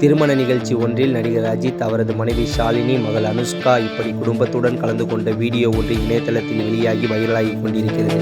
திருமண நிகழ்ச்சி ஒன்றில் நடிகர் அஜித், அவரது மனைவி ஷாலினி, மகள் அனுஷ்கா இப்படி குடும்பத்துடன் கலந்து கொண்ட வீடியோ ஒன்று இணையதளத்தில் வெளியாகி வைரலாகி கொண்டிருக்கிறது.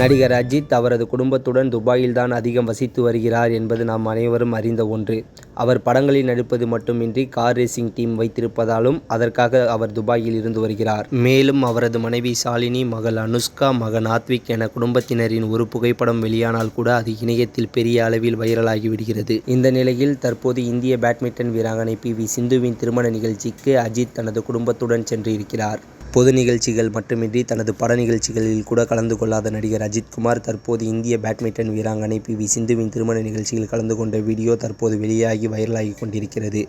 நடிகர் அஜித் அவரது குடும்பத்துடன் துபாயில் தான் அதிகம் வசித்து வருகிறார் என்பது நாம் அனைவரும் அறிந்த ஒன்று. அவர் படங்களில் நடிப்பது மட்டுமின்றி கார் ரேசிங் டீம் வைத்திருப்பதாலும் அதற்காக அவர் துபாயில் இருந்து வருகிறார். மேலும் அவரது மனைவி ஷாலினி, மகள் அனுஷ்கா, மகன் ஆத்விக் என குடும்பத்தினரின் ஒரு புகைப்படம் வெளியானால் கூட அது இணையத்தில் பெரிய அளவில் வைரலாகி விடுகிறது. இந்த நிலையில் தற்போது இந்திய பேட்மிண்டன் வீராங்கனை PV சிந்துவின் திருமண நிகழ்ச்சிக்கு அஜித் தனது குடும்பத்துடன் சென்று இருக்கிறார். பொது நிகழ்ச்சிகள் மட்டுமின்றி தனது பட நிகழ்ச்சிகளில் கூட கலந்து கொள்ளாத நடிகர் அஜித் குமார் தற்போது இந்திய பேட்மிண்டன் வீராங்கனை PV சிந்துவின் திருமண நிகழ்ச்சியில் கலந்து கொண்ட வீடியோ தற்போது வெளியாகி வைரலாகி கொண்டிருக்கிறது.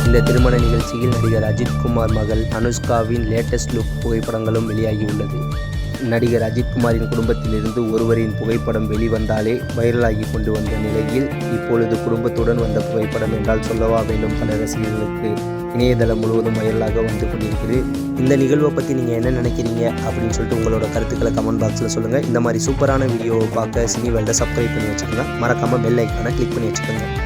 இந்த திருமண நிகழ்ச்சியில் நடிகர் அஜித் குமார் மகள் அனுஷ்காவின் லேட்டஸ்ட் லுக் புகைப்படங்களும் வெளியாகியுள்ளது. நடிகர் அஜித் குமாரின் குடும்பத்திலிருந்து ஒருவரின் புகைப்படம் வெளிவந்தாலே வைரலாகி கொண்டு வந்த நிலையில் இப்பொழுது குடும்பத்துடன் வந்த புகைப்படம் என்றால் சொல்லவா வேண்டும் பல ரசிகர்களுக்கு இணையதளம் முழுவதும் வைரலாக வந்து கொண்டிருக்கிறது. இந்த நிகழ்வை பற்றி நீங்கள் என்ன நினைக்கிறீங்க அப்படின்னு சொல்லிட்டு உங்களோட கருத்துக்களை கமெண்ட் பாக்ஸில் சொல்லுங்கள். இந்த மாதிரி சூப்பரான வீடியோவை பார்க்க சினி வேர்ல்டை சப்ஸ்கிரைப் பண்ணி வச்சுக்கோங்க. மறக்காமல் பெல் ஐக்கானை கிளிக் பண்ணி வச்சுக்கோங்க.